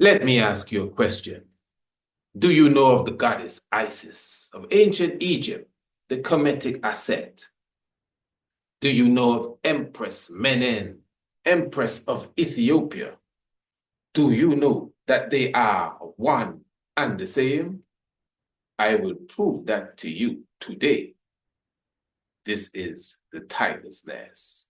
Let me ask you a question. Do you know of the goddess Isis of ancient Egypt, the Kemetic asset? Do you know of Empress Menen, Empress of Ethiopia? Do you know that they are one and the same? I will prove that to you today. This is the Tiger's Nest.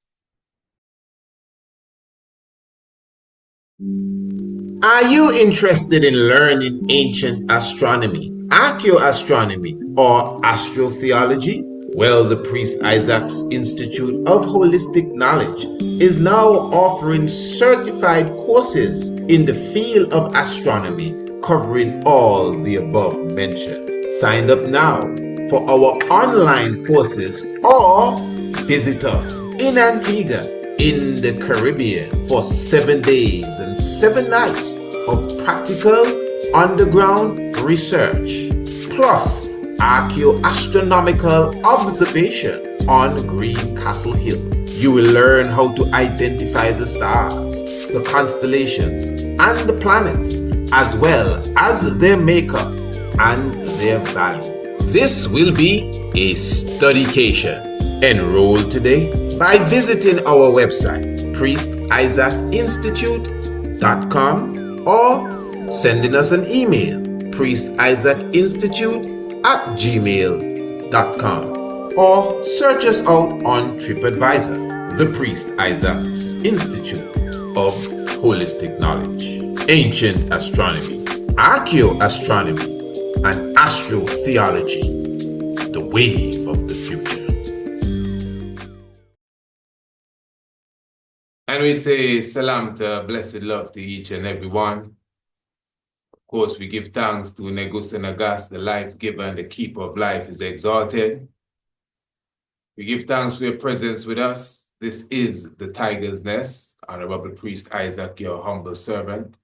Are you interested in learning ancient astronomy, archaeoastronomy, or astrotheology? Well, the Priest Isaac's Institute of Holistic Knowledge is now offering certified courses in the field of astronomy covering all the above mentioned. Sign up now for our online courses or visit us in Antigua in the Caribbean for 7 days and 7 nights of practical underground research, plus archaeoastronomical observation on Green Castle Hill. You will learn how to identify the stars, the constellations, and the planets, as well as their makeup and their value. This will be a studycation. Enroll today by visiting our website, priestisaacinstitute.com, or sending us an email, priestisaacinstitute@gmail.com, or search us out on TripAdvisor, the Priest Isaac's Institute of Holistic Knowledge, Ancient Astronomy, Archaeoastronomy, and Astrotheology, the wave of the future. And we say salam to blessed love to each and every one. Of course, we give thanks to Negus and Nagas, the life giver and the keeper of life is exalted. We give thanks for your presence with us. This is the Tiger's Nest, Honorable Priest Isaac, your humble servant.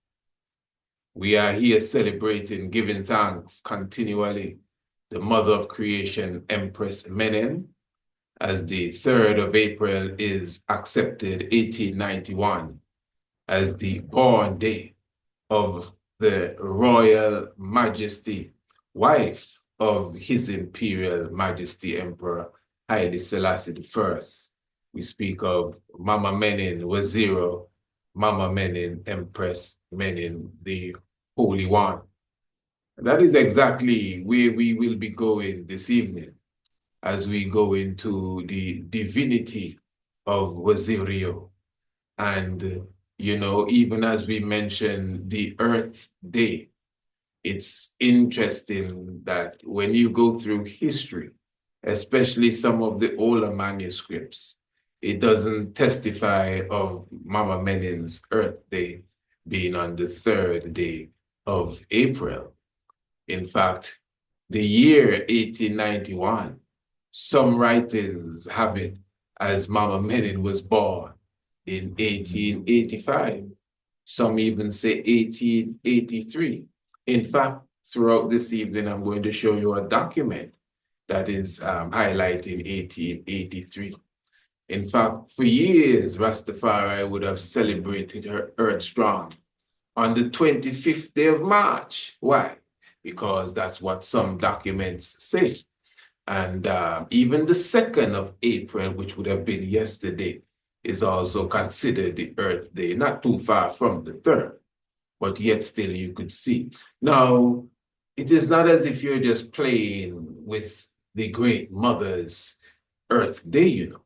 We are here celebrating, giving thanks continually, the mother of creation, Empress Menen, as the 3rd of April is accepted 1891 as the born day of the Royal Majesty, wife of His Imperial Majesty Emperor Haile Selassie I. We speak of Mama Menin, Waziro, Mama Menin, Empress Menen, the Holy One. And that is exactly where we will be going this evening, as we go into the divinity of Wazirio. And, you know, even as we mentioned the Earth Day, it's interesting that when you go through history, especially some of the older manuscripts, it doesn't testify of Mama Menin's Earth Day being on the 3rd day of April. In fact, the year 1891, some writings have it as Mama Menin was born in 1885. Some even say 1883. In fact, throughout this evening, I'm going to show you a document that is highlighting 1883. In fact, for years, Rastafari would have celebrated her Earth Strong on the 25th day of March. Why? Because that's what some documents say. And even the 2nd of April, which would have been yesterday, is also considered the Earth Day, not too far from the 3rd, but yet still you could see. Now, it is not as if you're just playing with the Great Mother's Earth Day, you know.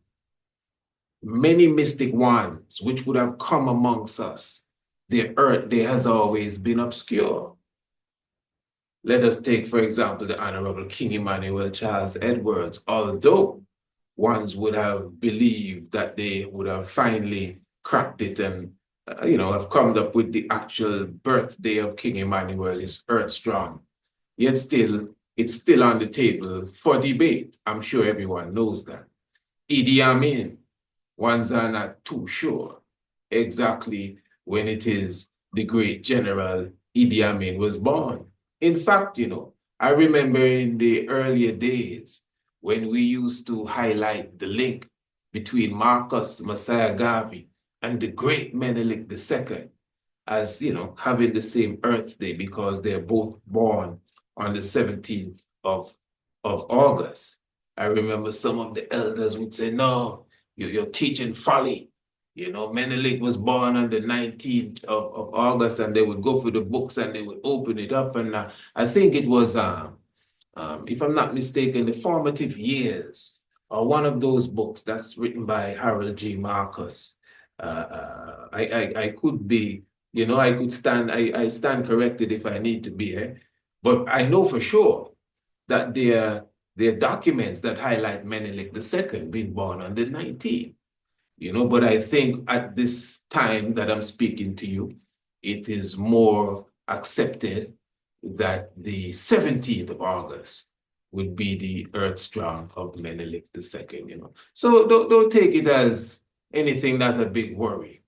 Many mystic ones which would have come amongst us, their Earth Day has always been obscure. Let us take, for example, the Honorable King Emmanuel Charles Edwards. Although ones would have believed that they would have finally cracked it and, have come up with the actual birthday of King Emmanuel is Earth Strong. Yet still, it's still on the table for debate. I'm sure everyone knows that. Idi Amin, ones are not too sure exactly when it is the great general Idi Amin was born. In fact, I remember in the earlier days when we used to highlight the link between Marcus Messiah Garvey and the great Menelik II. as, having the same Earth Day because they're both born on the 17th of August. I remember some of the elders would say, no, you're teaching folly. Menelik was born on the 19th of August, and they would go through the books and they would open it up. And I think it was, if I'm not mistaken, The Formative Years, or one of those books that's written by Harold G. Marcus. I could be, I could stand, I stand corrected if I need to be, but I know for sure that there are documents that highlight Menelik II being born on the 19th. But I think at this time that I'm speaking to you, it is more accepted that the 17th of August would be the Earth Strong of Menelik II, So don't take it as anything that's a big worry.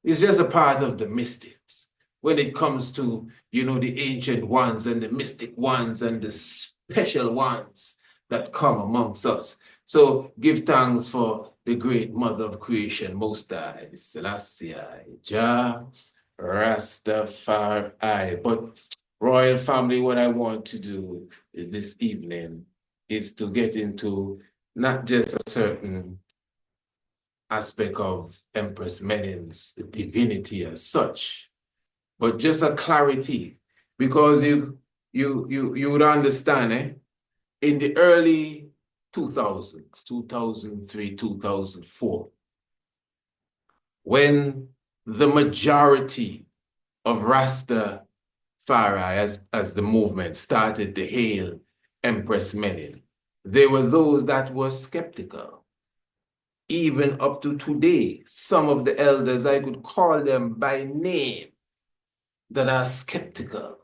It's just a part of the mystics. When it comes to, the ancient ones and the mystic ones and the special ones that come amongst us. So give thanks for the great mother of creation, Most High, Selassie, Jah, Rastafari. But royal family, what I want to do this evening is to get into not just a certain aspect of Empress Menen's divinity as such, but just a clarity, because you would understand, in the early 2000s, 2003, 2004, when the majority of Rastafari as the movement started to hail Empress Menen, there were those that were skeptical. Even up to today, some of the elders, I could call them by name, that are skeptical,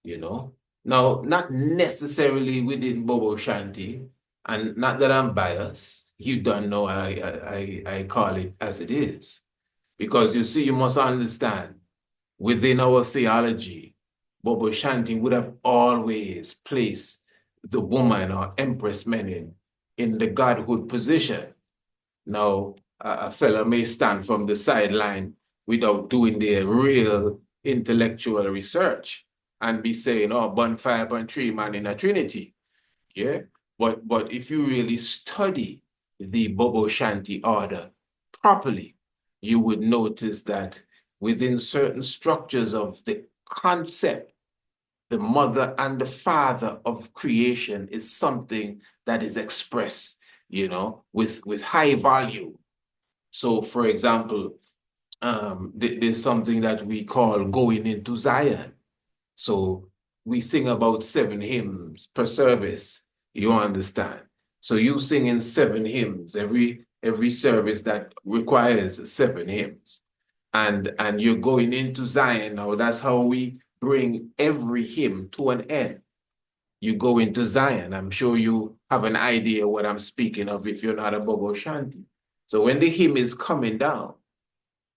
Now, not necessarily within Bobo Shanti, and not that I'm biased. You don't know, I call it as it is. Because you see, you must understand, within our theology, Bobo Shanti would have always placed the woman or Empress Menen in the godhood position. Now, a fellow may stand from the sideline without doing their real intellectual research and be saying, oh, bun 5.3 man in a Trinity. Yeah. But if you really study the Bobo Shanti order properly, you would notice that within certain structures of the concept, the mother and the father of creation is something that is expressed, with high value. So, for example, there's something that we call going into Zion. So we sing about 7 hymns per service, you understand. So you sing in 7 hymns, every service that requires 7 hymns. And you're going into Zion. Now that's how we bring every hymn to an end. You go into Zion. I'm sure you have an idea what I'm speaking of if you're not a Bobo Shanti. So when the hymn is coming down,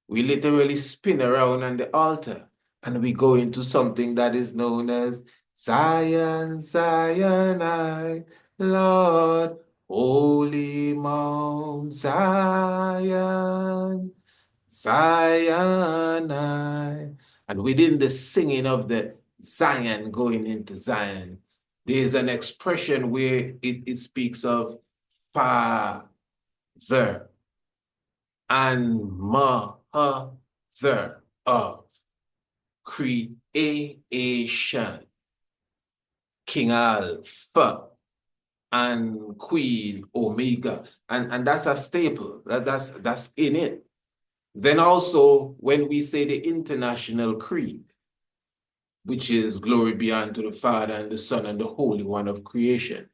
we literally spin around on the altar and we go into something that is known as Zion, Zion, I, Lord, Holy Mount Zion, Zion, I. And within the singing of the Zion going into Zion, there's an expression where it speaks of Father and Mother of creation, King Alpha and Queen Omega. And that's a staple, that's in it. Then also, when we say the International Creed, which is glory be unto the Father and the Son and the Holy One of creation,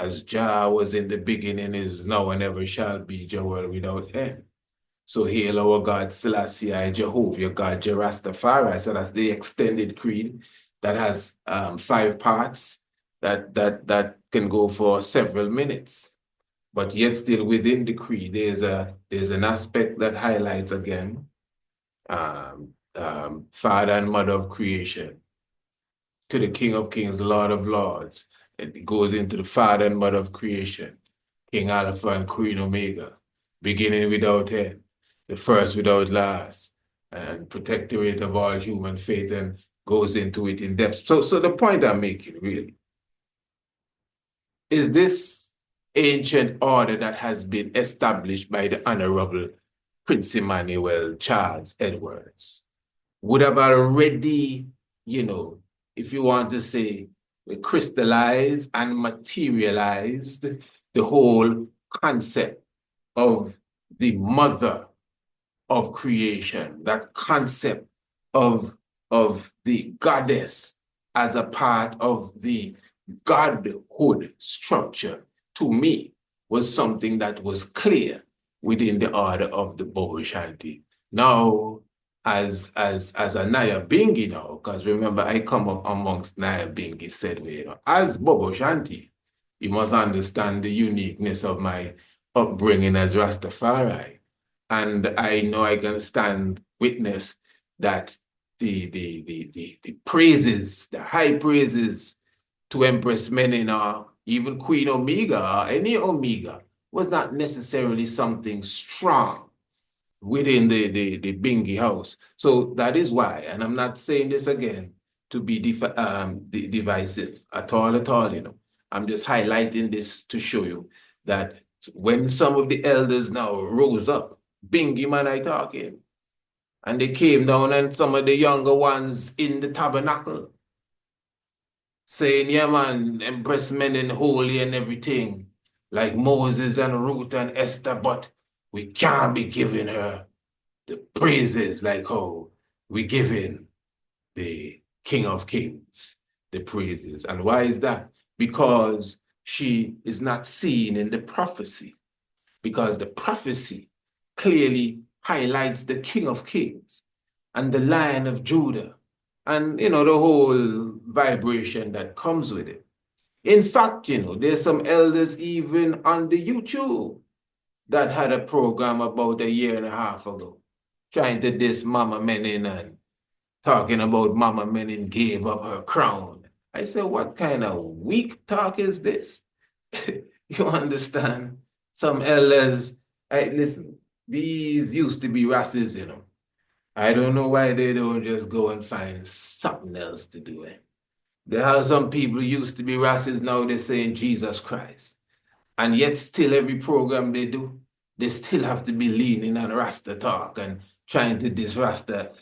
as Jah was in the beginning, is now and ever shall be, Jah world without end. So hail our God Selassie, Jehovah, God Jah Rastafari. So that's the extended creed that has 5 parts that can go for several minutes. But yet still within the creed, there's an aspect that highlights again Father and Mother of creation, to the King of Kings, Lord of Lords. It goes into the Father and Mother of creation, King Alpha and Queen Omega, beginning without end, the first without last, and protectorate of all human faith, and goes into it in depth. So the point I'm making really is this ancient order that has been established by the Honorable Prince Emmanuel Charles Edwards would have already, you know, if you want to say, crystallized and materialized the whole concept of the mother of creation, that concept of the goddess as a part of the godhood structure, to me, was something that was clear within the order of the Bobo Shanti. Now, as a Naya Bingi now, because remember, I come up amongst Naya Bingi, said, well, you know, as Bobo Shanti, you must understand the uniqueness of my upbringing as Rastafari. And I know I can stand witness that the praises, the high praises to Empress Menen or even Queen Omega or any Omega was not necessarily something strong within the Bingi house. So that is why, and I'm not saying this again to be divisive at all, you know. I'm just highlighting this to show you that when some of the elders now rose up, Bingi man I talking, and they came down and some of the younger ones in the tabernacle saying, yeah man, Empress Menen holy and everything, like Moses and Ruth and Esther, but we can't be giving her the praises like how we giving the King of Kings the praises. And why is that? Because she is not seen in the prophecy, because the prophecy clearly highlights the King of Kings and the Lion of Judah and, you know, the whole vibration that comes with it. In fact, you know, there's some elders even on the YouTube that had a program about a year and a half ago trying to diss Mama Menin and talking about Mama Menin gave up her crown. I said, what kind of weak talk is this? You understand? Some elders, listen, these used to be races, you know. I don't know why they don't just go and find something else to do. There are some people used to be races, now they're saying Jesus Christ. And yet still every program they do, they still have to be leaning on Rasta talk and trying to diss Rasta.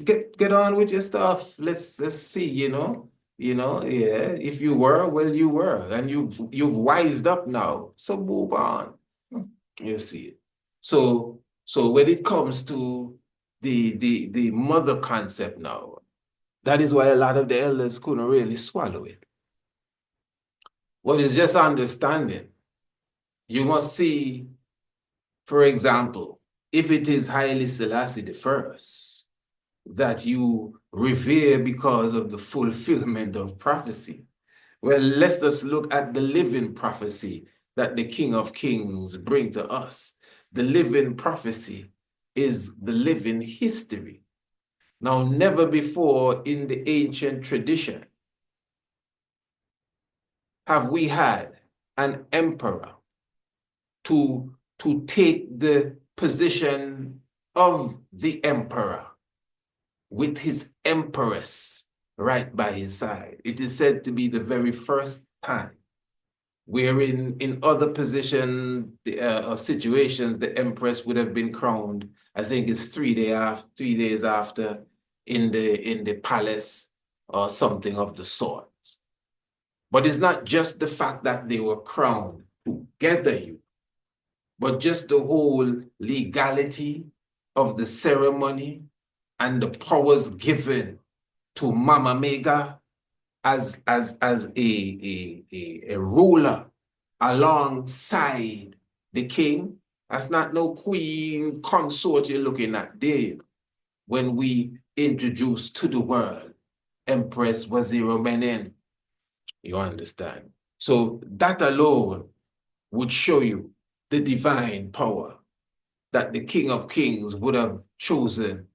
Get on with your stuff. Let's see, you know. Yeah. If you were, well, you were. And you've wised up now. So move on. You see it. So when it comes to the mother concept now, that is why a lot of the elders couldn't really swallow it. What is just understanding? You must see, for example, if it is Haile Selassie the first that you revere because of the fulfillment of prophecy, well, let's just look at the living prophecy that the King of Kings bring to us. The living prophecy is the living history. Now, never before in the ancient tradition have we had an emperor to take the position of the emperor with his empress right by his side. It is said to be the very first time where in other positions or situations, the empress would have been crowned. I think it's 3 days after in the palace or something of the sort. But it's not just the fact that they were crowned together, but just the whole legality of the ceremony and the powers given to Mama Mega as a ruler alongside the king. That's not no queen consort you're looking at there. When we introduce to the world Empress Menin, you understand? So that alone would show you the divine power that the King of Kings would have chosen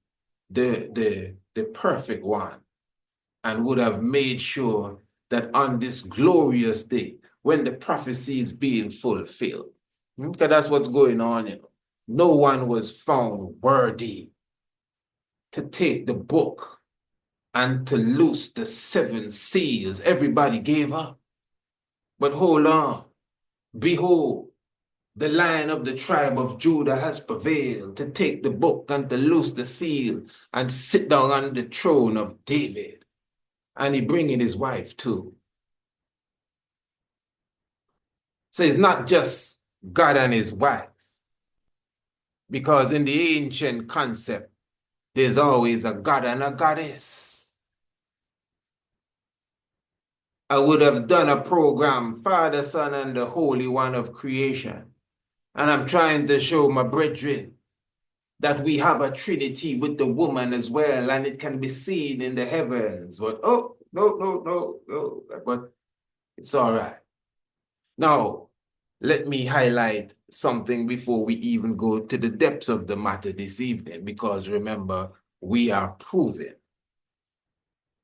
the perfect one and would have made sure that on this glorious day, when the prophecy is being fulfilled, because that's what's going on, you know, no one was found worthy to take the book and to loose the 7 seals. Everybody gave up. But hold on. Behold, the Lion of the tribe of Judah has prevailed to take the book and to loose the seal and sit down on the throne of David. And he bringing his wife too. So it's not just God and his wife. Because in the ancient concept, there's always a God and a goddess. I would have done a program, Father, Son, and the Holy One of creation. And I'm trying to show my brethren that we have a trinity with the woman as well, and it can be seen in the heavens. But, oh, no. But it's all right. Now, let me highlight something before we even go to the depths of the matter this evening, because remember, we are proving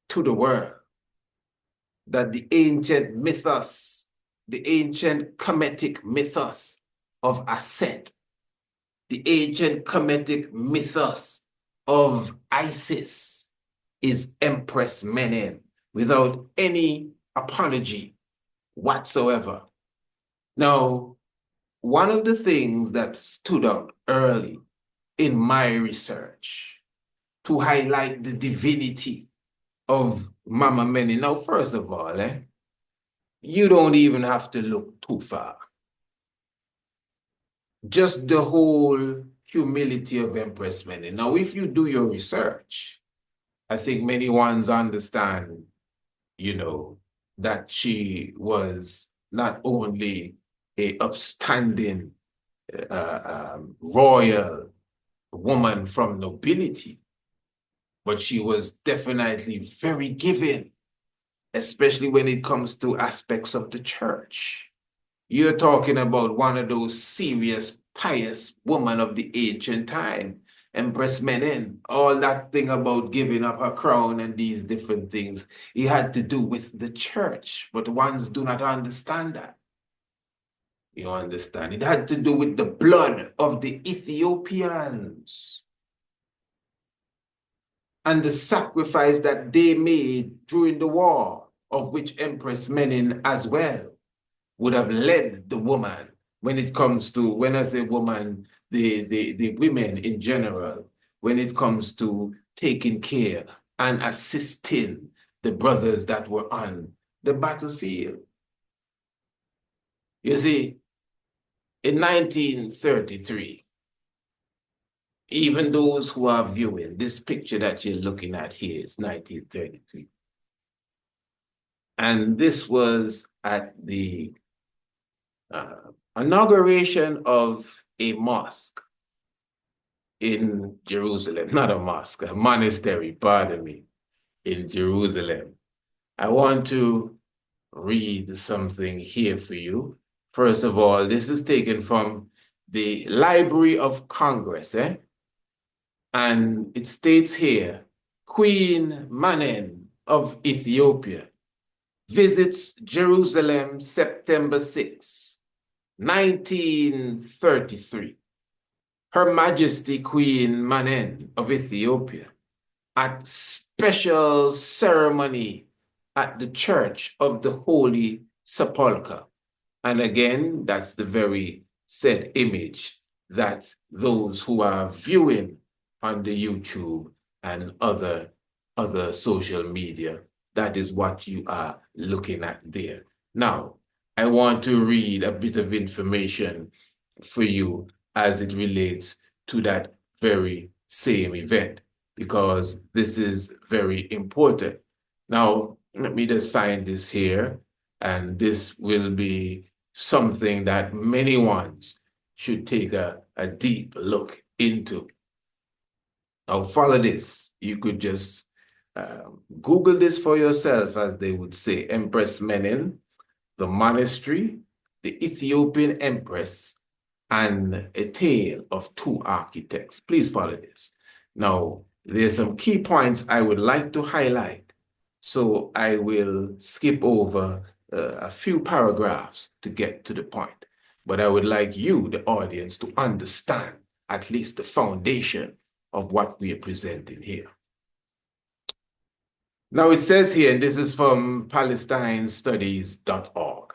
to the world that the ancient mythos, the ancient Kemetic mythos of Aset, the ancient Kemetic mythos of Isis is Empress Menen without any apology whatsoever. Now, one of the things that stood out early in my research to highlight the divinity of Mama Menin. Now, first of all, you don't even have to look too far. Just the whole humility of Empress Menen. Now, if you do your research, I think many ones understand, that she was not only a upstanding royal woman from nobility, but she was definitely very giving, especially when it comes to aspects of the church. You're talking about one of those serious, pious women of the ancient time, Empress Menen. All that thing about giving up her crown and these different things, it had to do with the church, but ones do not understand that. You understand? It had to do with the blood of the Ethiopians and the sacrifice that they made during the war, of which Empress Menen as well would have led the woman when it comes to, when I say woman, the women in general, when it comes to taking care and assisting the brothers that were on the battlefield. You see, in 1933, even those who are viewing this picture that you're looking at here is 1933. And this was at the inauguration of a mosque in Jerusalem, not a mosque, a monastery, pardon me, in Jerusalem. I want to read something here for you. First of all, this is taken from the Library of Congress, and it states here, Queen Menen of Ethiopia visits Jerusalem September 6, 1933. Her Majesty Queen Menen of Ethiopia at special ceremony at the Church of the Holy Sepulchre. And again, that's the very said image that those who are viewing on the YouTube and other social media, that is what you are looking at there. Now, I want to read a bit of information for you as it relates to that very same event, because this is very important. Now, let me just find this here, and this will be something that many ones should take a deep look into. Now, follow this. You could just Google this for yourself, as they would say. Empress Menen, the monastery, the Ethiopian Empress, and a tale of two architects. Please follow this. Now, there's some key points I would like to highlight, so I will skip over a few paragraphs to get to the point. But I would like you, the audience, to understand at least the foundation of what we are presenting here. Now it says here, and this is from PalestineStudies.org,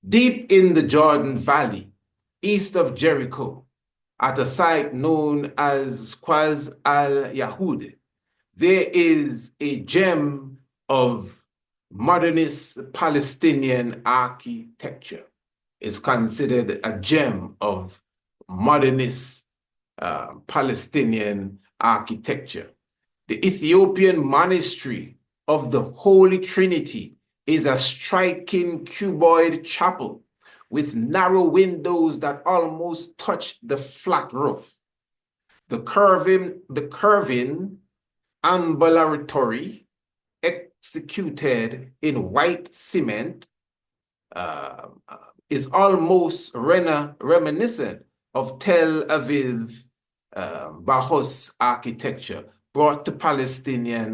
deep in the Jordan Valley, east of Jericho, at a site known as Qaz al-Yahud, there is a gem of modernist Palestinian architecture. It's considered a gem of modernist Palestinian architecture. The Ethiopian monastery of the Holy Trinity is a striking cuboid chapel with narrow windows that almost touch the flat roof. The curving ambulatory, executed in white cement, is almost reminiscent of Tel Aviv Bahus architecture brought to Palestine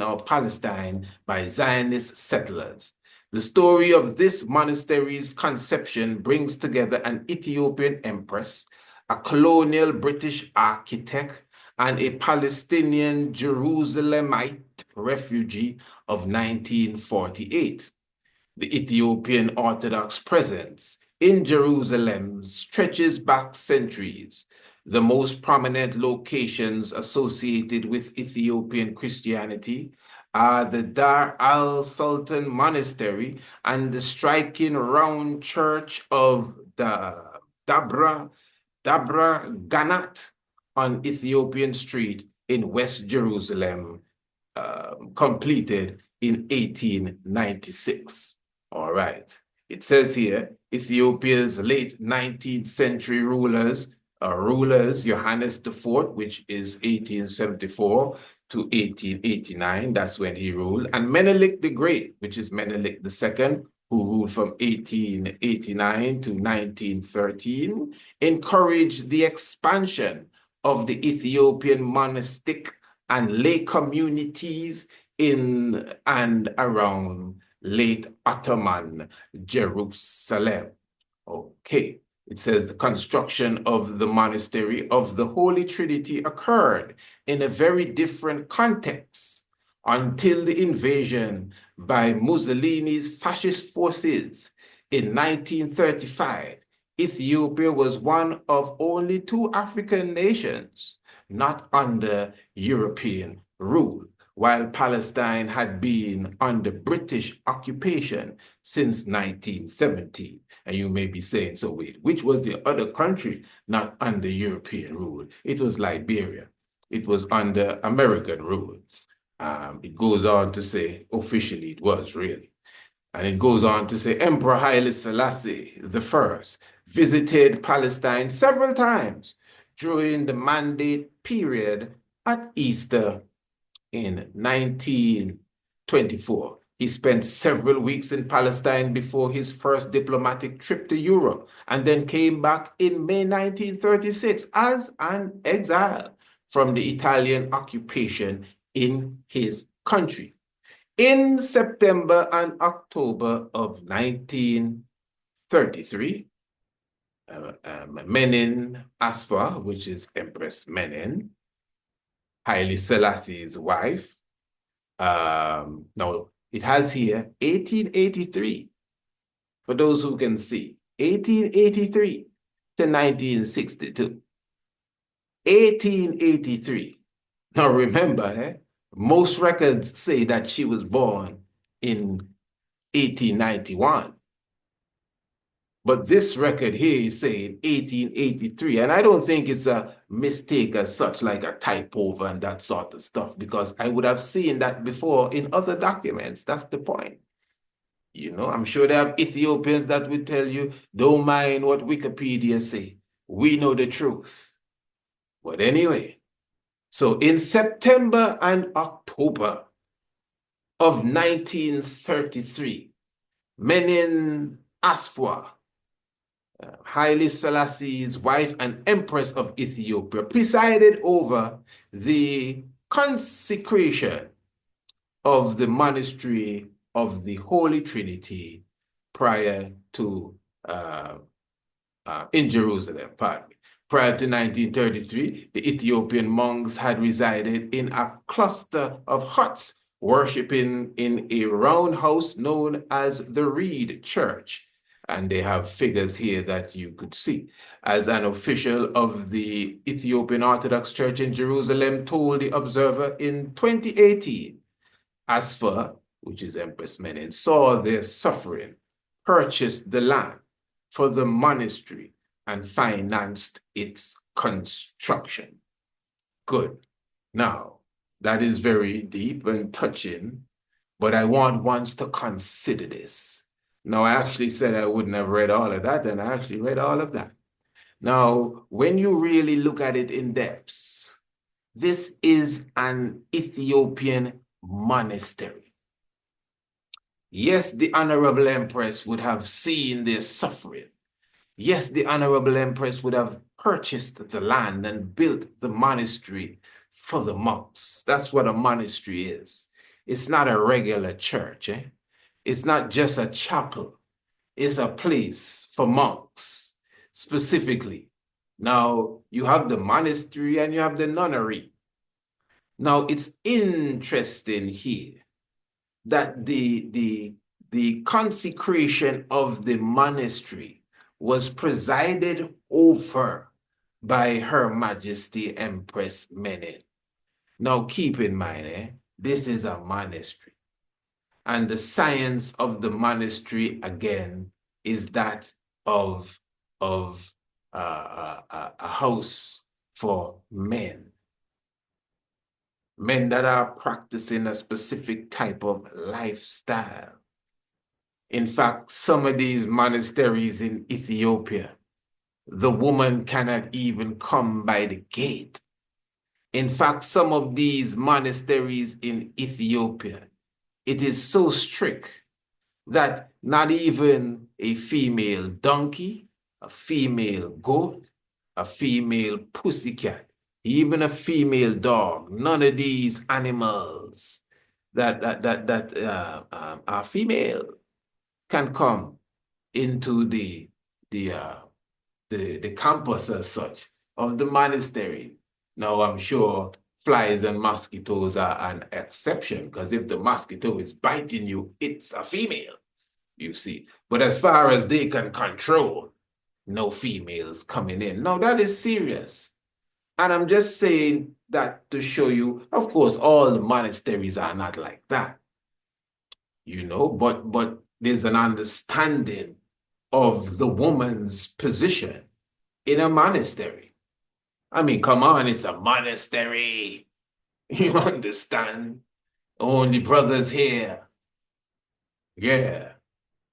by Zionist settlers. The story of this monastery's conception brings together an Ethiopian empress, a colonial British architect, and a Palestinian Jerusalemite refugee of 1948. The Ethiopian Orthodox presence in Jerusalem stretches back centuries. The most prominent locations associated with Ethiopian Christianity are the Dar al-Sultan Monastery and the striking round church of the Dabra Ganat on Ethiopian Street in West Jerusalem, completed in 1896. All right. It says here, Ethiopia's late 19th century rulers, Johannes IV, which is 1874 to 1889, that's when he ruled, and Menelik the Great, which is Menelik II, who ruled from 1889 to 1913, encouraged the expansion of the Ethiopian monastic and lay communities in and around late Ottoman Jerusalem. Okay, it says the construction of the monastery of the Holy Trinity occurred in a very different context until the invasion by Mussolini's fascist forces in 1935. Ethiopia was one of only 2 African nations not under European rule, while Palestine had been under British occupation since 1917. And you may be saying, so wait, which was the other country not under European rule? It was Liberia. It was under American rule. It goes on to say, officially it was really. And it goes on to say, Emperor Haile Selassie I visited Palestine several times during the Mandate period at Easter in 1924. He spent several weeks in Palestine before his first diplomatic trip to Europe, and then came back in May 1936 as an exile from the Italian occupation in his country. In September and October of 1933, Menin Asfa, which is Empress Menen, Haile Selassie's wife. Now, it has here 1883, for those who can see, 1883 to 1962. 1883. Now, remember, most records say that she was born in 1891. But this record here is saying 1883, and I don't think it's a mistake as such, like a typo and that sort of stuff, because I would have seen that before in other documents. That's the point. You know, I'm sure there are Ethiopians that would tell you, don't mind what Wikipedia say. We know the truth. But anyway, so in September and October of 1933, Menin Asfa, Haile Selassie's wife and Empress of Ethiopia, presided over the consecration of the monastery of the Holy Trinity prior to, in Jerusalem, pardon me, Prior to 1933, the Ethiopian monks had resided in a cluster of huts, worshipping in a round house known as the Reed Church. And they have figures here that you could see. As an official of the Ethiopian Orthodox Church in Jerusalem told the Observer in 2018, Asfa, which is Empress Menen, saw their suffering, purchased the land for the monastery, and financed its construction. Good. Now, that is very deep and touching, but I want ones to consider this. Now, I actually said I wouldn't have read all of that, and I actually read all of that. Now, when you really look at it in depth, this is an Ethiopian monastery. Yes, the Honorable Empress would have seen their suffering. Yes, the Honorable Empress would have purchased the land and built the monastery for the monks. That's what a monastery is. It's not a regular church. It's not just a chapel. It's a place for monks, specifically. Now, you have the monastery and you have the nunnery. Now, it's interesting here that the consecration of the monastery was presided over by Her Majesty Empress Menen. Now, keep in mind, this is a monastery. And the science of the monastery, again, is that of a house for men. Men that are practicing a specific type of lifestyle. In fact, some of these monasteries in Ethiopia, the woman cannot even come by the gate. In fact, some of these monasteries in Ethiopia, it is so strict that not even a female donkey, a female goat, a female pussycat, even a female dog, none of these animals that are female can come into the campus as such of the monastery. Now, I'm sure flies and mosquitoes are an exception, because if the mosquito is biting you, it's a female, you see. But as far as they can control, no females coming in. Now, that is serious. And I'm just saying that to show you, of course, all the monasteries are not like that, you know, but there's an understanding of the woman's position in a monastery. I mean, come on, it's a monastery. You understand? Only brothers here. Yeah.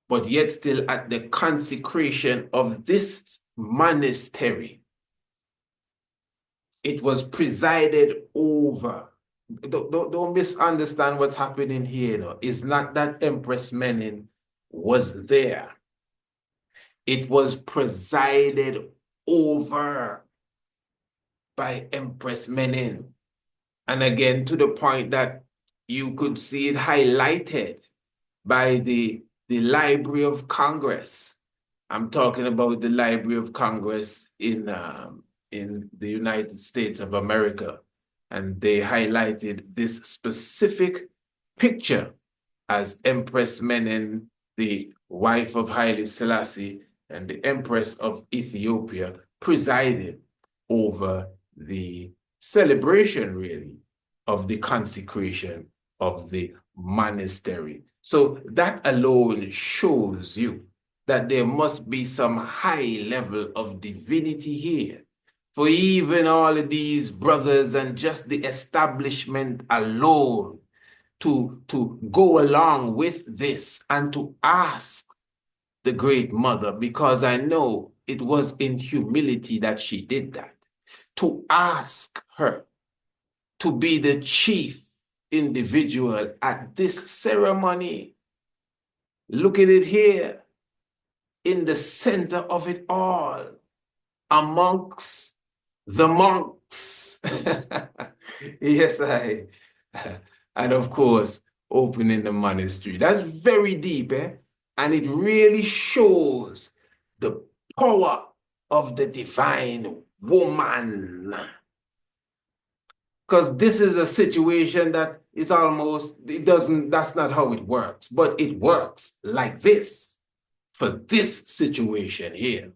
But yet still at the consecration of this monastery, it was presided over. Don't misunderstand what's happening here. No? It's not that Empress Menen was there. It was presided over by Empress Menen. And again, to the point that you could see it highlighted by the Library of Congress. I'm talking about the Library of Congress in the United States of America. And they highlighted this specific picture as Empress Menen, the wife of Haile Selassie, and the Empress of Ethiopia presided over the celebration, really, of the consecration of the monastery. So that alone shows you that there must be some high level of divinity here. For even all of these brothers and just the establishment alone to go along with this and to ask the Great Mother, because I know it was in humility that she did that, to ask her to be the chief individual at this ceremony. Look at it here, in the center of it all, amongst the monks. Yes, and of course, opening the monastery. That's very deep, and it really shows the power of the divine woman. Because this is a situation that is almost, that's not how it works, but it works like this for this situation here.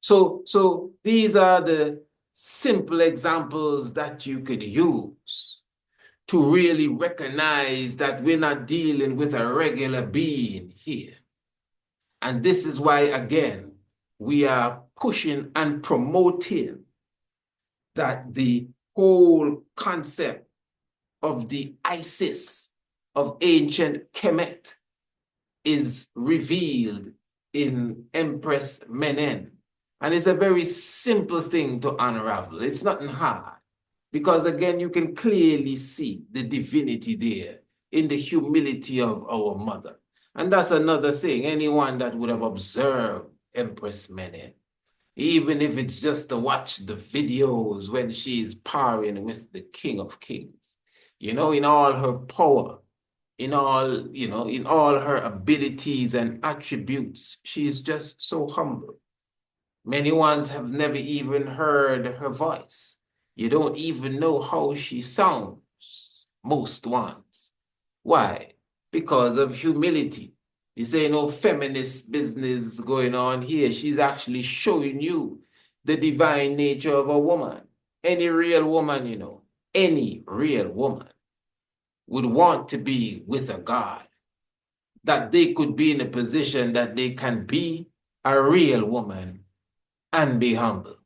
So these are the simple examples that you could use to really recognize that we're not dealing with a regular being here. And this is why, again, we are pushing and promoting that the whole concept of the Isis of ancient Kemet is revealed in Empress Menen. And it's a very simple thing to unravel. It's nothing hard. Because again, you can clearly see the divinity there in the humility of our mother. And that's another thing. Anyone that would have observed Empress Menen, even if it's just to watch the videos when she's parring with the King of Kings, in all her power, in all her abilities and attributes, she's just so humble. Many ones have never even heard her voice. You don't even know how she sounds, most ones. Why? Because of humility. This ain't no feminist business going on here. She's actually showing you the divine nature of a woman. Any real woman, any real woman would want to be with a God, that they could be in a position that they can be a real woman and be humble.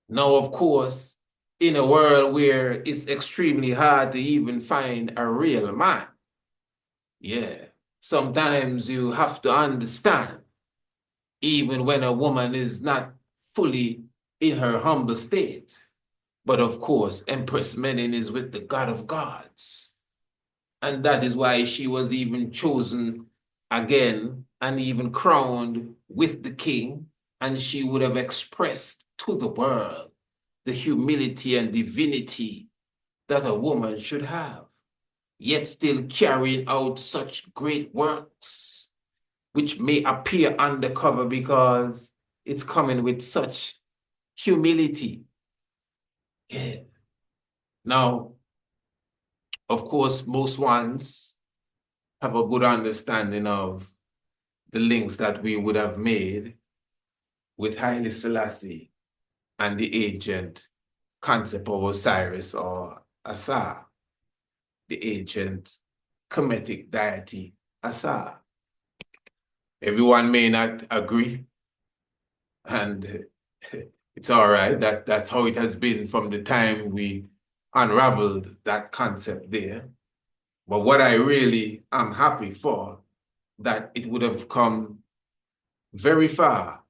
Now, of course, in a world where it's extremely hard to even find a real man, sometimes you have to understand, even when a woman is not fully in her humble state. But of course, Empress Menen is with the God of gods. And that is why she was even chosen again and even crowned with the king. And she would have expressed to the world the humility and divinity that a woman should have, yet still carrying out such great works, which may appear undercover because it's coming with such humility. Yeah. Now, of course, most ones have a good understanding of the links that we would have made with Haile Selassie and the ancient concept of Osiris or Asar, the ancient Kemetic deity Asar. Everyone may not agree, and it's all right. That's how it has been from the time we unraveled that concept there. But what I really am happy for, that it would have come very far.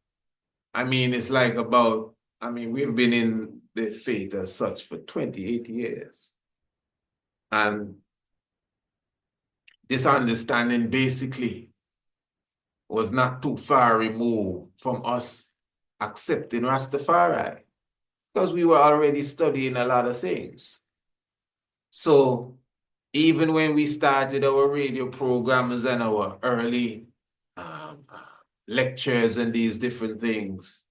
I mean, it's like we've been in the faith as such for 28 years. And this understanding basically was not too far removed from us accepting Rastafari, because we were already studying a lot of things. So even when we started our radio programs and our early lectures and these different things,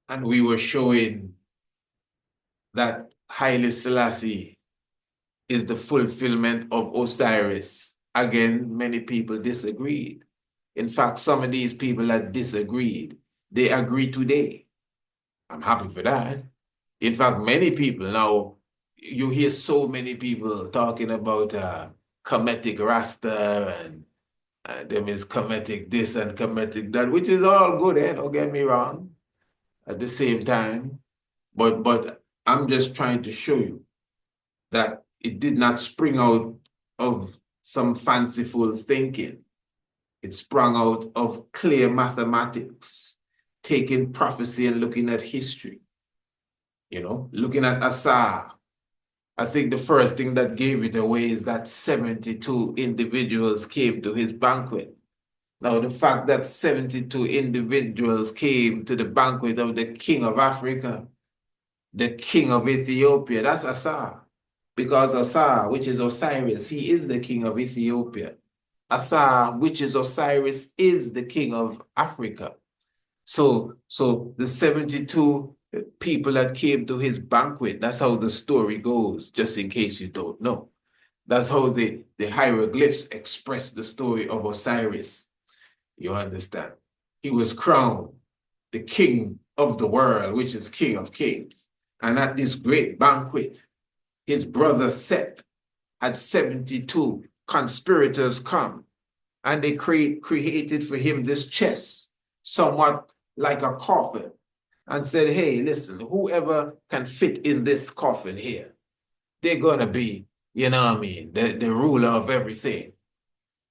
and we were showing that Haile Selassie is the fulfillment of Osiris, again, many people disagreed. In fact, some of these people that disagreed, they agree today. I'm happy for that. In fact, many people now, you hear so many people talking about Kemetic Rasta and them is Kemetic this and Kemetic that, which is all good, don't get me wrong, at the same time. But I'm just trying to show you that it did not spring out of some fanciful thinking. It sprung out of clear mathematics, taking prophecy and looking at history, looking at Asar. I think the first thing that gave it away is that 72 individuals came to his banquet. Now, the fact that 72 individuals came to the banquet of the king of Africa, the king of Ethiopia, that's Asar. Because Asar, which is Osiris, he is the king of Ethiopia. Asar, which is Osiris, is the king of Africa. So the 72 people that came to his banquet, that's how the story goes, just in case you don't know. That's how the hieroglyphs express the story of Osiris. You understand? He was crowned the king of the world, which is King of Kings. And at this great banquet, his brother Seth had 72 conspirators come, and they created for him this chest, somewhat like a coffin, and said, hey, listen, whoever can fit in this coffin here, they're going to be, you know what I mean, the ruler of everything.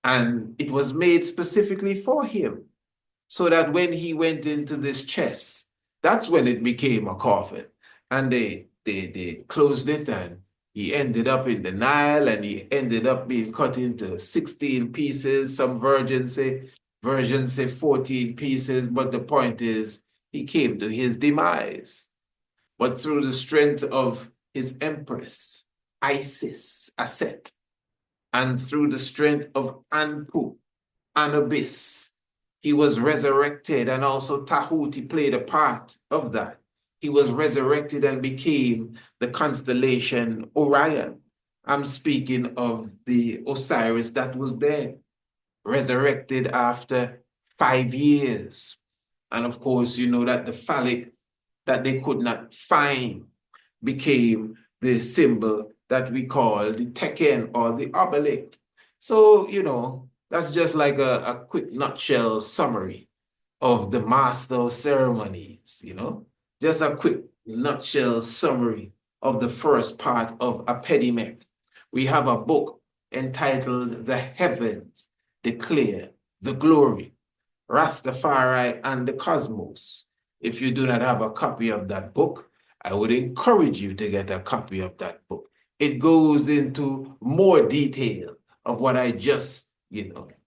And it was made specifically for him, so that when he went into this chest, that's when it became a coffin. And they closed it, and he ended up in the Nile, and he ended up being cut into 16 pieces. Some versions say 14 pieces, but the point is he came to his demise. But through the strength of his empress, Isis, Aset, and through the strength of Anpu, Anubis, he was resurrected, and also Tahuti played a part of that. He was resurrected and became the constellation Orion. I'm speaking of the Osiris that was dead, resurrected after 5 years. And of course, you know that the phallic that they could not find became the symbol that we call the Tekken or the obelisk. So, you know, that's just like a quick nutshell summary of the master of ceremonies, you know, just a quick nutshell summary of the first part of Apedimek. We have a book entitled The Heavens Declare the Glory, Rastafari and the Cosmos. If you do not have a copy of that book, I would encourage you to get a copy of that book. It goes into more detail of what I just,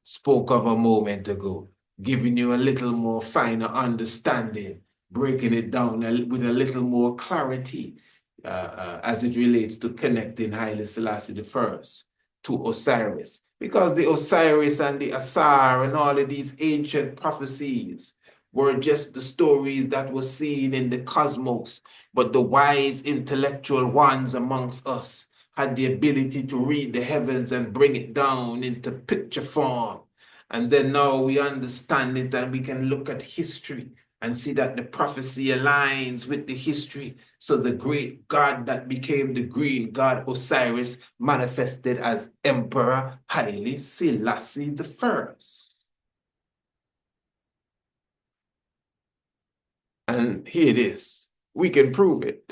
spoke of a moment ago, giving you a little more finer understanding, breaking it down with a little more clarity as it relates to connecting Haile Selassie I to Osiris. Because the Osiris and the Asar and all of these ancient prophecies were just the stories that were seen in the cosmos, but the wise intellectual ones amongst us had the ability to read the heavens and bring it down into picture form. And then now we understand it, and we can look at history and see that the prophecy aligns with the history. So the great god that became the green god Osiris manifested as Emperor Haile Selassie I. And here it is. We can prove it.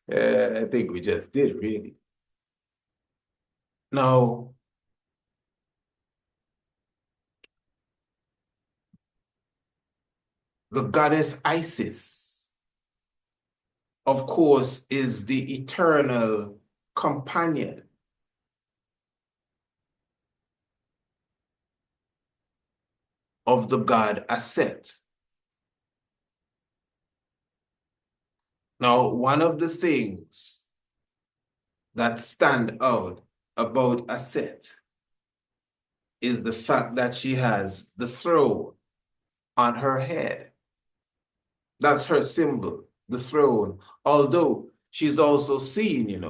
I think we just did, really. Now, the goddess Isis, of course, is the eternal companion of the god Aset. Now, one of the things that stand out about Aset is the fact that she has the throne on her head. That's her symbol, the throne. Although she's also seen,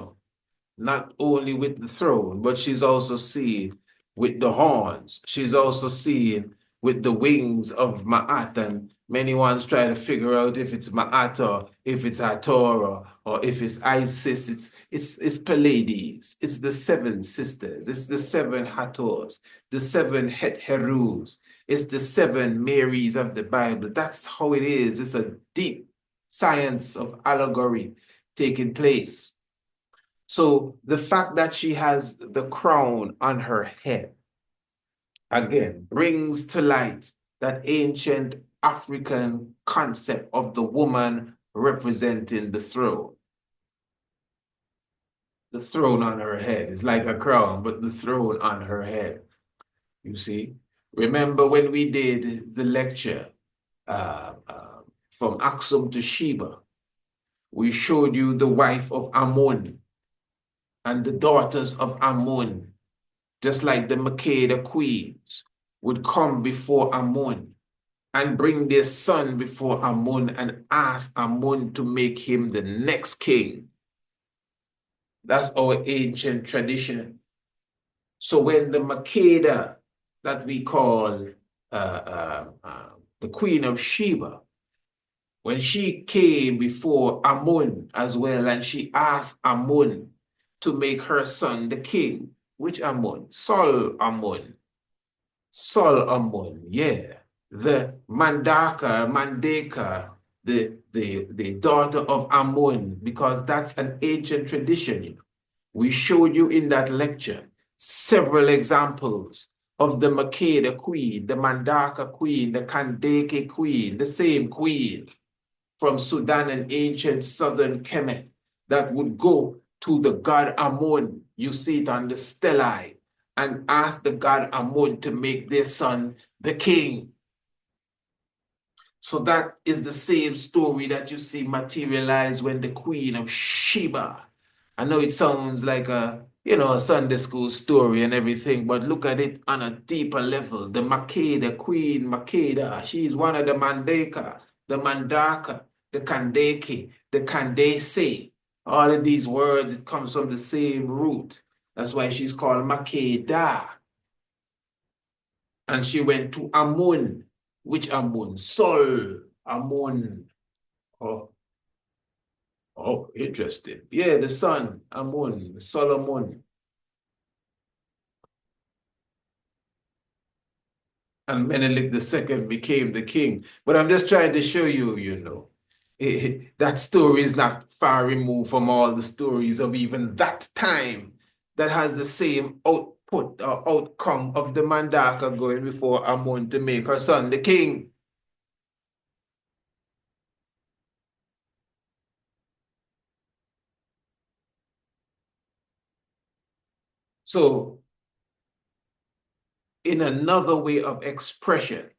not only with the throne, but she's also seen with the horns. She's also seen with the wings of Ma'at, and many ones try to figure out if it's Ma'at or if it's Hathor or if it's Isis. It's Pleiades. It's the 7 sisters. It's the 7 Hathors, the 7 Het Herus. It's the 7 Marys of the Bible. That's how it is. It's a deep science of allegory taking place. So the fact that she has the crown on her head, again, brings to light that ancient African concept of the woman representing the throne. The throne on her head is like a crown, but the throne on her head, you see? Remember when we did the lecture from Aksum to Sheba, we showed you the wife of Ammon and the daughters of Ammon, just like the Makeda queens would come before Ammon and bring their son before Amun and ask Amun to make him the next king. That's our ancient tradition. So when the Makeda that we call the Queen of Sheba, when she came before Amun as well, and she asked Amun to make her son the king. Which Amun? Sol Amun. Sol Amun, yeah. The Mandaka, the daughter of Amun, because that's an ancient tradition. You know. We showed you in that lecture several examples of the Makeda queen, the Mandaka queen, the Kandake queen, the same queen from Sudan and ancient southern Kemet that would go to the god Amun. You see it on the stelae, and ask the god Amun to make their son the king. So that is the same story that you see materialize when the Queen of Sheba. I know it sounds like a, a Sunday school story and everything, but look at it on a deeper level. The Makeda, Queen Makeda, she's one of the Mandaka, the Mandaka, the Kandeke, the Kandese. All of these words, it comes from the same root. That's why she's called Makeda. And she went to Amun. Which Amun? Sol Amun. Oh, interesting. Yeah, the son, Amun, Solomon. And Menelik II became the king. But I'm just trying to show you, that story is not far removed from all the stories of even that time that has the same output or outcome of the Mandaka going before Amun to make her son the king. So, in another way of expression,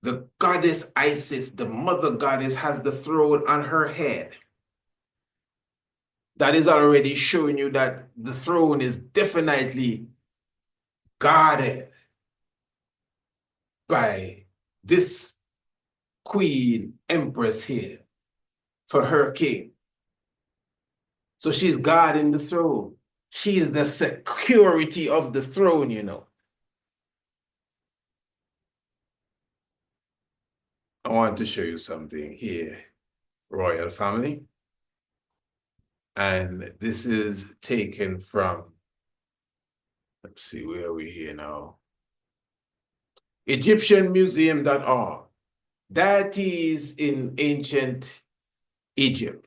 the goddess Isis, the mother goddess, has the throne on her head. That is already showing you that the throne is definitely guarded by this queen empress here for her king. So she's guarding the throne. She is the security of the throne. I want to show you something here, royal family. And this is taken from, let's see, where are we here now? EgyptianMuseum.org. Deities in ancient Egypt,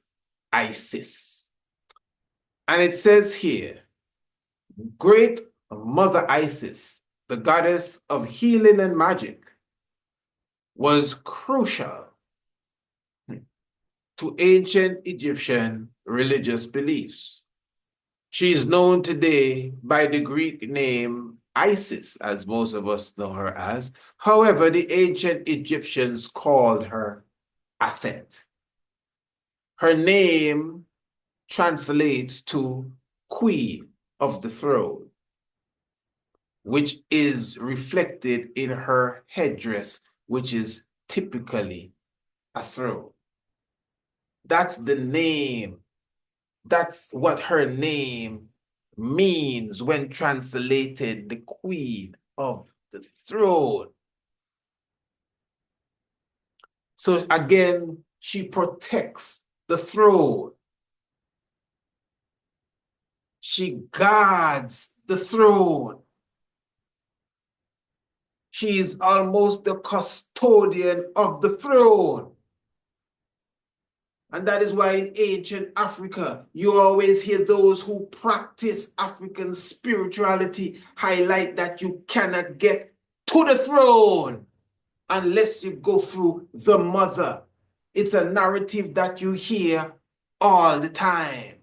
Isis. And it says here, Great Mother Isis, the goddess of healing and magic, was crucial to ancient Egyptian religious beliefs. She is known today by the Greek name Isis, as most of us know her as. However, the ancient Egyptians called her Aset. Her name translates to Queen of the Throne, which is reflected in her headdress, which is typically a throne. That's the name. That's what her name means when translated, the Queen of the Throne. So again, she protects the throne. She guards the throne. She is almost the custodian of the throne. And that is why in ancient Africa, you always hear those who practice African spirituality highlight that you cannot get to the throne unless you go through the mother. It's a narrative that you hear all the time.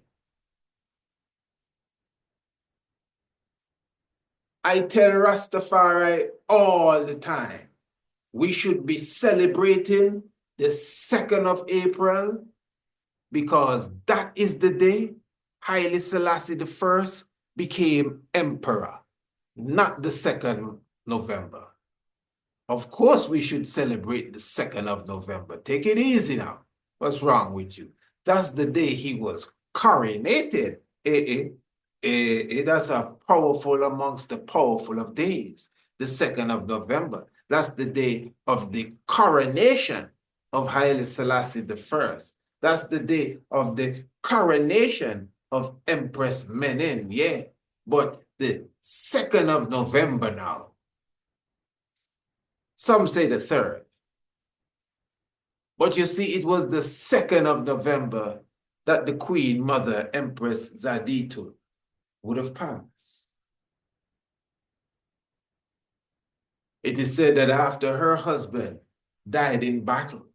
I tell Rastafari all the time, we should be celebrating the 2nd of April because that is the day Haile Selassie I became emperor, not the 2nd November. Of course, we should celebrate the 2nd of November. Take it easy now. What's wrong with you? That's the day he was coronated. That's a powerful amongst the powerful of days. The 2nd of November. That's the day of the coronation of Haile Selassie I. That's the day of the coronation of Empress Menen. Yeah. But the 2nd of November now. Some say the 3rd. But you see, it was the 2nd of November that the Queen Mother, Empress Zaditu, would have passed. It is said that after her husband died in battle,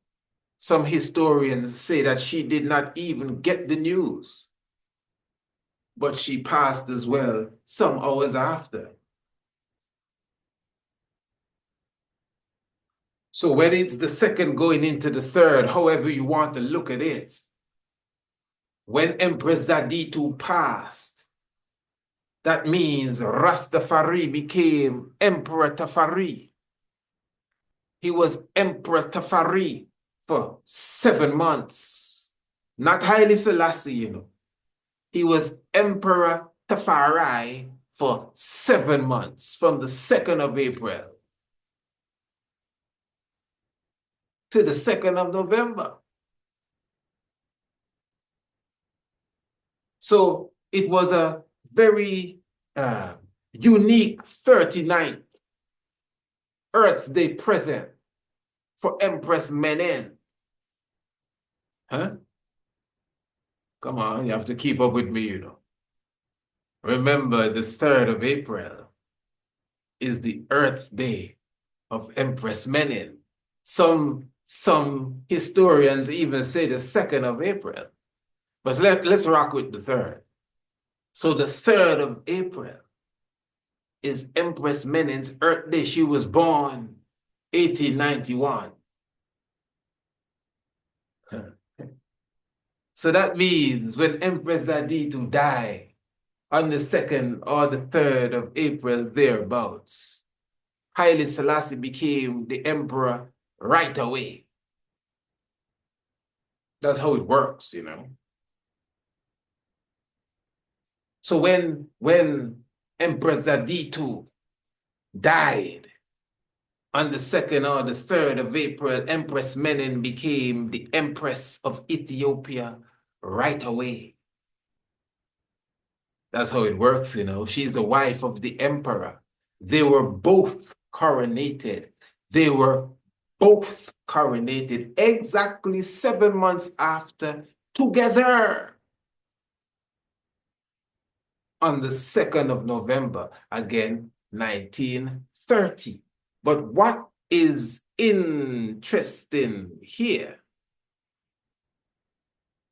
some historians say that she did not even get the news, but she passed as well some hours after. So whether it's the 2nd going into the 3rd, however you want to look at it, when Empress Zaditu passed, that means Rastafari became Emperor Tafari. He was Emperor Tafari for 7 months. Not Haile Selassie, you know. He was Emperor Tafari for 7 months, from the 2nd of April to the 2nd of November. So it was a very unique 39th Earth Day present for Empress Menen. Huh? Come on, you have to keep up with me, you know. Remember, the 3rd of April is the Earth Day of Empress Menen. Some historians even say the 2nd of April. But let's rock with the 3rd. So the 3rd of April is Empress Menen's Earth Day. She was born 1891. So that means when Empress Zaditu died on the 2nd or the 3rd of April, thereabouts, Haile Selassie became the emperor right away. That's how it works, you know. So when Empress Zaditu died on the 2nd or the 3rd of April, Empress Menen became the Empress of Ethiopia right away. That's how it works, you know. She's the wife of the emperor. They were both coronated. They were both coronated exactly 7 months after, together, on the 2nd of November, again, 1930. But what is interesting here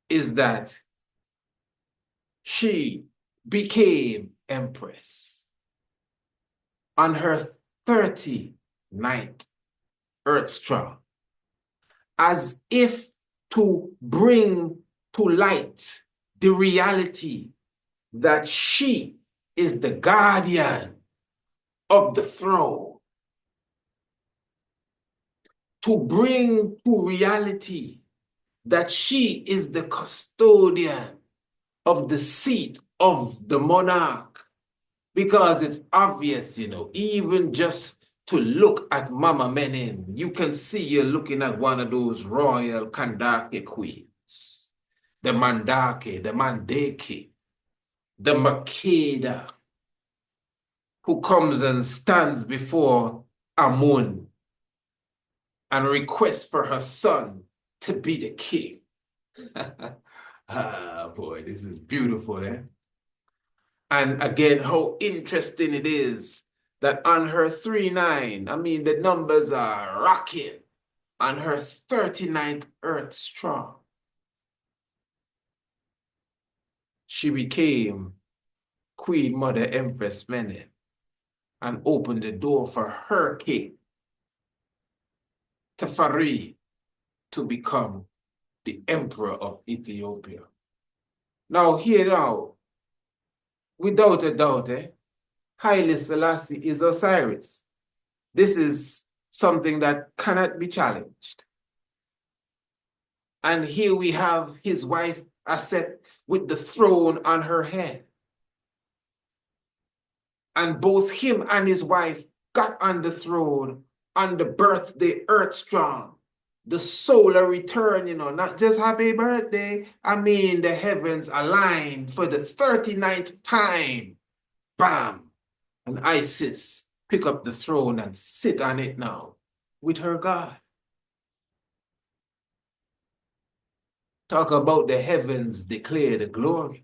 is that she became empress on her 39th Earth strong, as if to bring to light the reality that she is the guardian of the throne, to bring to reality that she is the custodian of the seat of the monarch. Because it's obvious, you know, even just to look at Mama Menin, you can see you're looking at one of those royal Kandake queens, the Mandake, the Mandeke, the Makeda, who comes and stands before Amun and requests for her son to be the king. Ah, boy, this is beautiful, eh? And again, how interesting it is that on her 39, I mean, the numbers are rocking, on her 39th Earth strong, she became Queen Mother Empress Menen and opened the door for her king, Tafari, to become the Emperor of Ethiopia. Now, here now, without a doubt, Haile Selassie is Osiris. This is something that cannot be challenged. And here we have his wife Aset with the throne on her head. And both him and his wife got on the throne on the birthday Earth Strong, the solar return, not just happy birthday. I mean, the heavens aligned for the 39th time. Bam! And Isis pick up the throne and sit on it now with her God. Talk about the heavens declare the glory.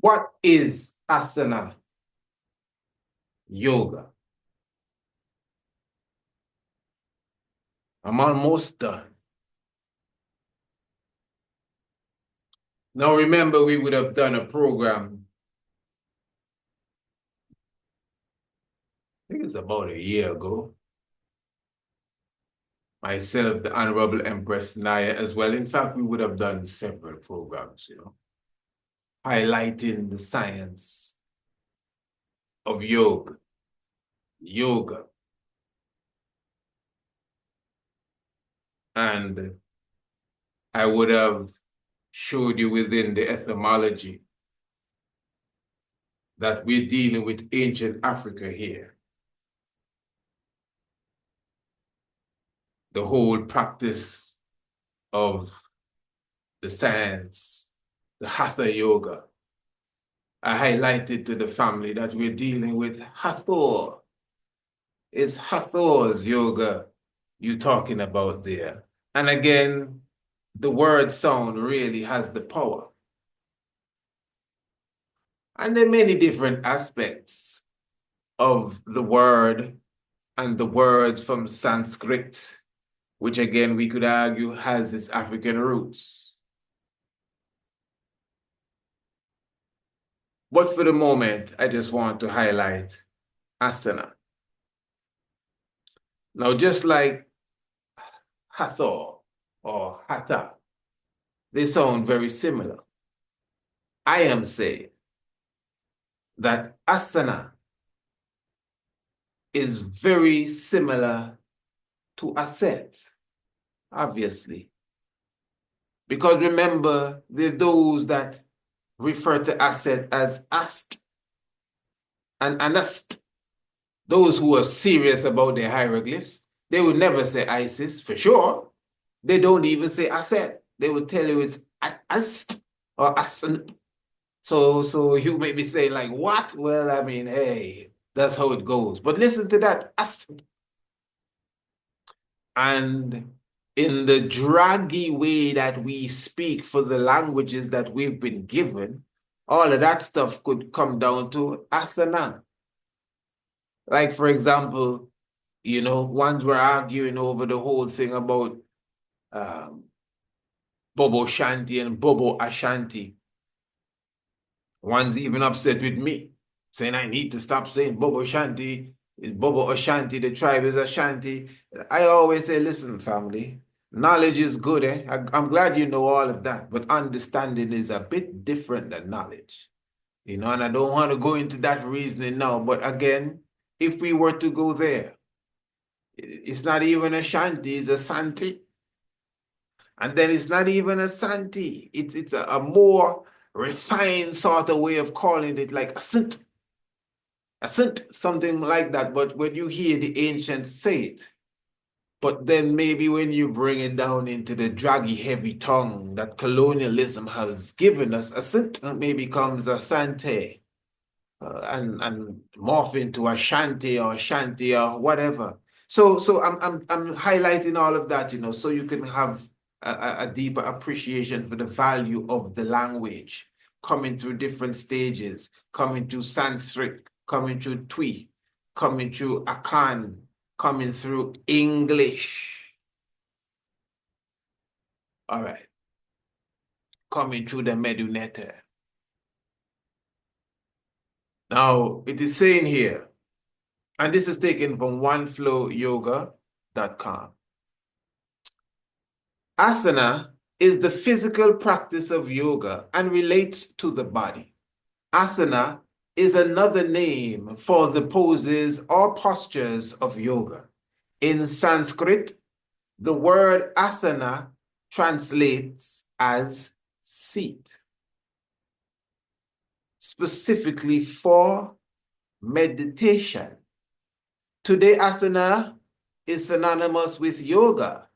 What is asana yoga? I'm almost done. Now remember, we would have done a program, I think it's about a year ago. Myself, the Honorable Empress Naya as well. In fact, we would have done several programs, highlighting the science of yoga. And I would have showed you within the etymology that we're dealing with ancient Africa here. The whole practice of the science, the Hatha Yoga. I highlighted to the family that we're dealing with Hathor. It's Hathor's yoga you're talking about there. And again, the word sound really has the power. And there are many different aspects of the word and the word from Sanskrit, which again, we could argue has its African roots. But for the moment, I just want to highlight asana. Now, just like Hathor or Hatha, they sound very similar. I am saying that asana is very similar to Aset, obviously. Because remember, there are those that refer to Aset as Ast and Anast. Those who are serious about their hieroglyphs, they would never say Isis for sure. They don't even say Aset. They would tell you it's Ast or Asant. So you may be saying like, what? Well, I mean, hey, that's how it goes. But listen to that, Asant. And in the draggy way that we speak for the languages that we've been given, all of that stuff could come down to asana. Like, for example, ones were arguing over the whole thing about Bobo Shanti and Bobo Ashanti. One's even upset with me, saying I need to stop saying Bobo Shanti. It's Bobo Ashanti, the tribe is Ashanti. I always say, listen, family, knowledge is good. I'm glad you know all of that, but understanding is a bit different than knowledge. And I don't want to go into that reasoning now, but again, if we were to go there, it's not even a Shanti, it's a Santi. And then it's not even a Santi, it's a more refined sort of way of calling it, like a Sint, something like that. But when you hear the ancients say it, but then maybe when you bring it down into the draggy, heavy tongue that colonialism has given us, a Sint maybe becomes a Sante, and morph into a Shanti or Shanti or whatever. So I'm highlighting all of that, so you can have a deeper appreciation for the value of the language coming through different stages, coming through Sanskrit, coming through Twi, coming through Akan, coming through English. All right. Coming through the Medunete. Now, it is saying here, and this is taken from oneflowyoga.com. Asana is the physical practice of yoga and relates to the body. Asana is another name for the poses or postures of yoga. In Sanskrit, the word asana translates as seat, specifically for meditation. Today, asana is synonymous with yoga,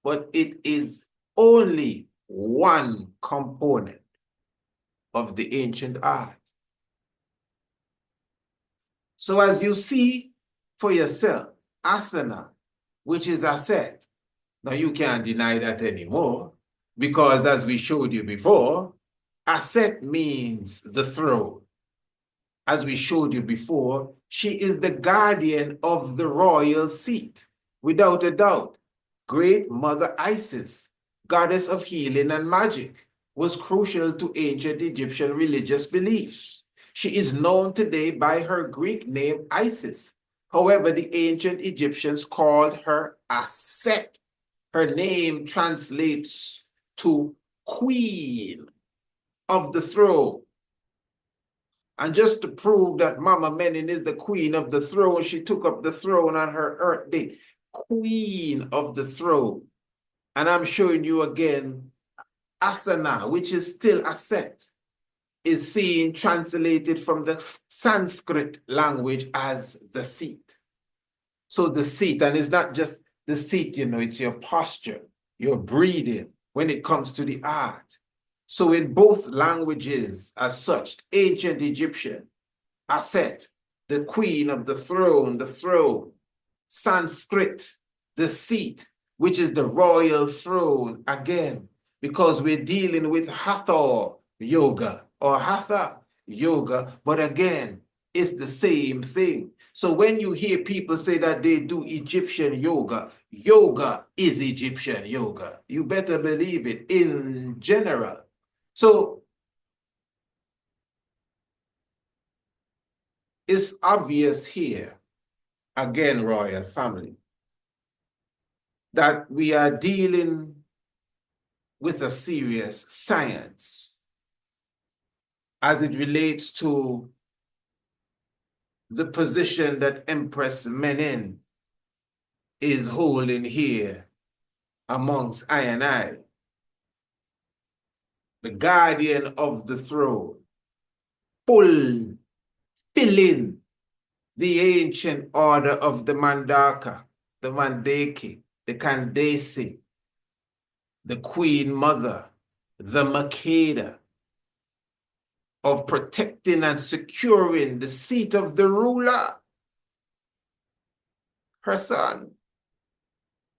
but it is only one component of the ancient art. So as you see for yourself, asana, which is asset, now you can't deny that anymore, because as we showed you before, asset means the throne. As we showed you before, she is the guardian of the royal seat, without a doubt. Great Mother Isis, goddess of healing and magic, was crucial to ancient Egyptian religious beliefs. She is known today by her Greek name Isis. However, the ancient Egyptians called her Aset. Her name translates to queen of the throne. And just to prove that Mama Menin is the queen of the throne, she took up the throne on her earth day. Queen of the throne. And I'm showing you again, asana, which is still aset, is seen translated from the Sanskrit language as the seat. So the seat, and it's not just the seat, you know, it's your posture, your breathing when it comes to the art. So in both languages as such, ancient Egyptian, Aset, the queen of the throne, Sanskrit, the seat, which is the royal throne, again, because we're dealing with Hathor yoga or Hatha yoga, but again, it's the same thing. So when you hear people say that they do Egyptian yoga, yoga is Egyptian yoga. You better believe it in general. So it's obvious here, again, royal family, that we are dealing with a serious science as it relates to the position that Empress Menen is holding here amongst I and I, the guardian of the throne, fulfilling the ancient order of the Mandaka, the Mandaki, the Kandesi, the Queen Mother, the Makeda, of protecting and securing the seat of the ruler, her son.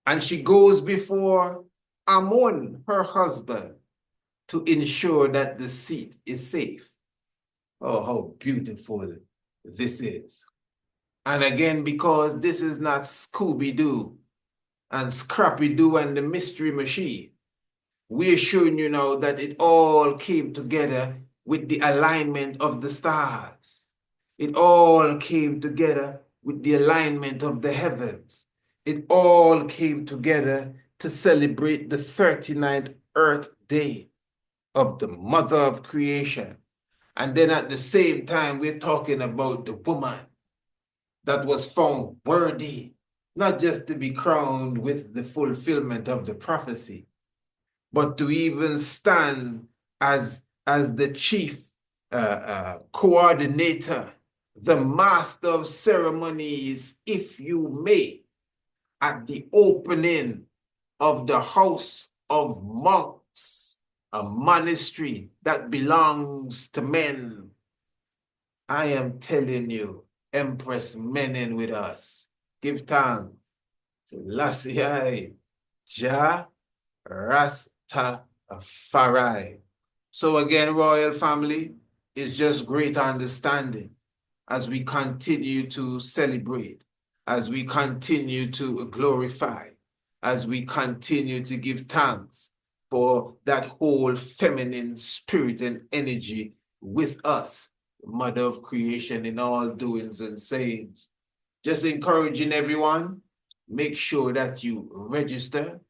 And she goes before Amun, her husband, to ensure that the seat is safe. Oh, how beautiful this is. And again, because this is not Scooby-Doo and Scrappy-Doo and the Mystery Machine, we're showing you now that it all came together with the alignment of the stars. It all came together with the alignment of the heavens. It all came together to celebrate the 39th Earth Day of the Mother of Creation. And then at the same time, we're talking about the woman that was found worthy, not just to be crowned with the fulfillment of the prophecy, but to even stand as the chief coordinator, the master of ceremonies, if you may, at the opening of the house of monks, a monastery that belongs to men. I am telling you, Empress Menen with us. Give thanks to Selassie, Jah Rastafari. So again, royal family, is just great understanding as we continue to celebrate, as we continue to glorify, as we continue to give thanks for that whole feminine spirit and energy with us, Mother of Creation, in all doings and sayings. Just encouraging everyone, make sure that you register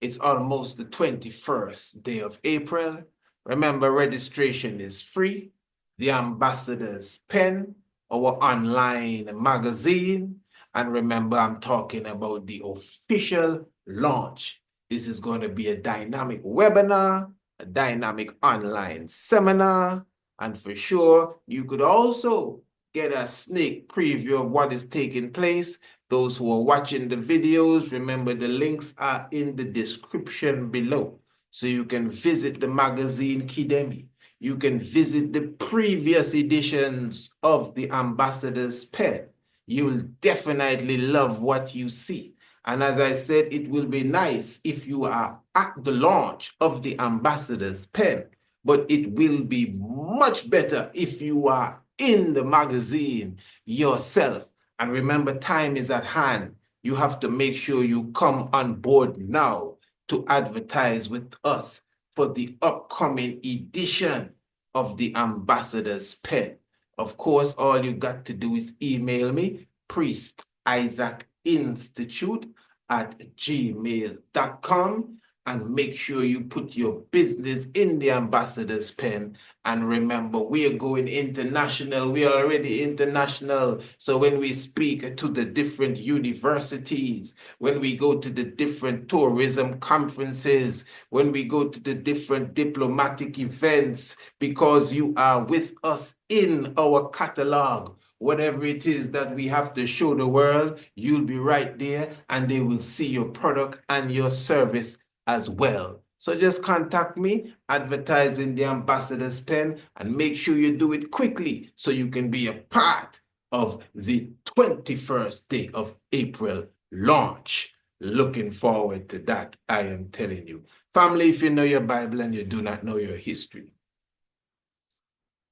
It's almost the 21st day of April. Remember, registration is free. The Ambassador's Pen, our online magazine. And remember, I'm talking about the official launch. This is going to be a dynamic webinar, a dynamic online seminar, and for sure, you could also get a sneak preview of what is taking place. Those who are watching the videos, remember the links are in the description below. So you can visit the magazine Kidemi. You can visit the previous editions of the Ambassador's Pen. You'll definitely love what you see. And as I said, it will be nice if you are at the launch of the Ambassador's Pen, but it will be much better if you are in the magazine yourself. And remember, time is at hand. You have to make sure you come on board now to advertise with us for the upcoming edition of the Ambassador's Pen. Of course, all you got to do is email me, priestisaacInstitute@gmail.com, and make sure you put your business in the Ambassador's Pen. And remember, we are going international. We are already international. So when we speak to the different universities, when we go to the different tourism conferences, when we go to the different diplomatic events, because you are with us in our catalog, whatever it is that we have to show the world, you'll be right there and they will see your product and your service as well. So just contact me, advertising the Ambassador's Pen, and make sure you do it quickly so you can be a part of the 21st day of April launch. Looking forward to that, I am telling you. Family, if you know your Bible and you do not know your history,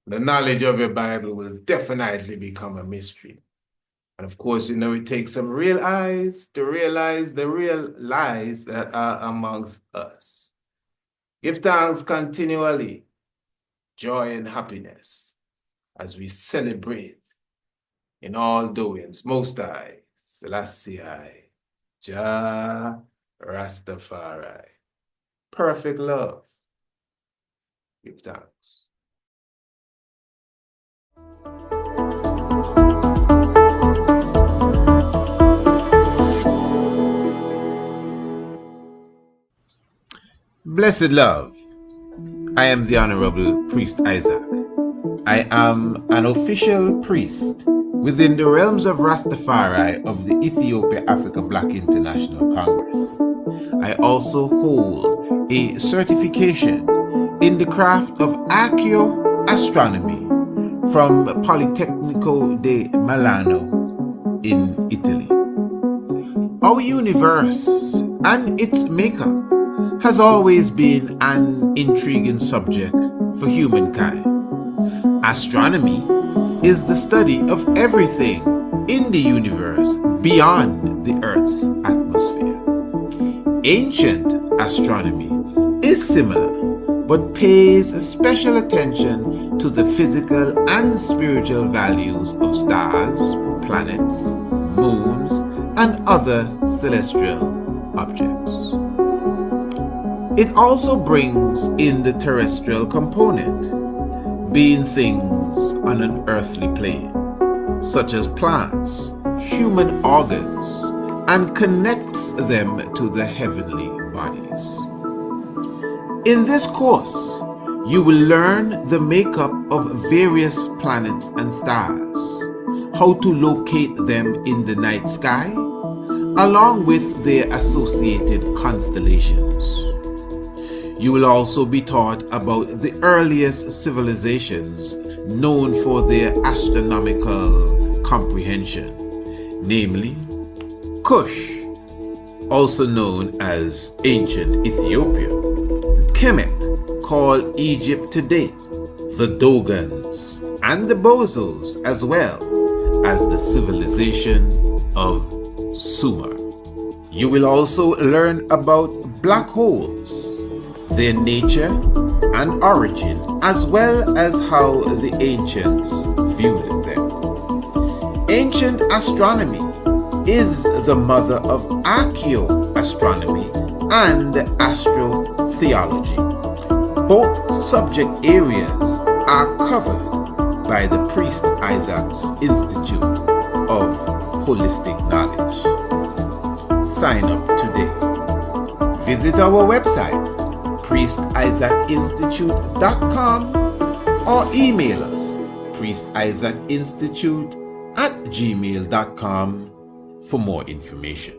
the knowledge of your Bible will definitely become a mystery. And of course, you know, it takes some real eyes to realize the real lies that are amongst us. Give thanks continually, joy and happiness, as we celebrate in all doings. Most High, Selassie, Jah Rastafari. Perfect love. Give thanks. Blessed love, I am the Honorable Priest Isaac. I am an official priest within the realms of Rastafari of the Ethiopia Africa Black International Congress. I also hold a certification in the craft of astronomy from Politecnico di Milano in Italy. Our universe and its maker has always been an intriguing subject for humankind. Astronomy is the study of everything in the universe beyond the Earth's atmosphere. Ancient astronomy is similar, but pays special attention to the physical and spiritual values of stars, planets, moons, and other celestial objects. It also brings in the terrestrial component, being things on an earthly plane, such as plants, human organs, and connects them to the heavenly bodies. In this course, you will learn the makeup of various planets and stars, how to locate them in the night sky, along with their associated constellations. You will also be taught about the earliest civilizations known for their astronomical comprehension, namely Kush, also known as ancient Ethiopia, Kemet, called Egypt today, the Dogons, and the Bozos, as well as the civilization of Sumer. You will also learn about black holes, their nature and origin, as well as how the ancients viewed them. Ancient astronomy is the mother of archaeoastronomy and astrotheology. Both subject areas are covered by the Priest Isaac's Institute of Holistic Knowledge. Sign up today. Visit our website, priestisaacinstitute.com, or email us, priestisaacinstitute@gmail.com, for more information.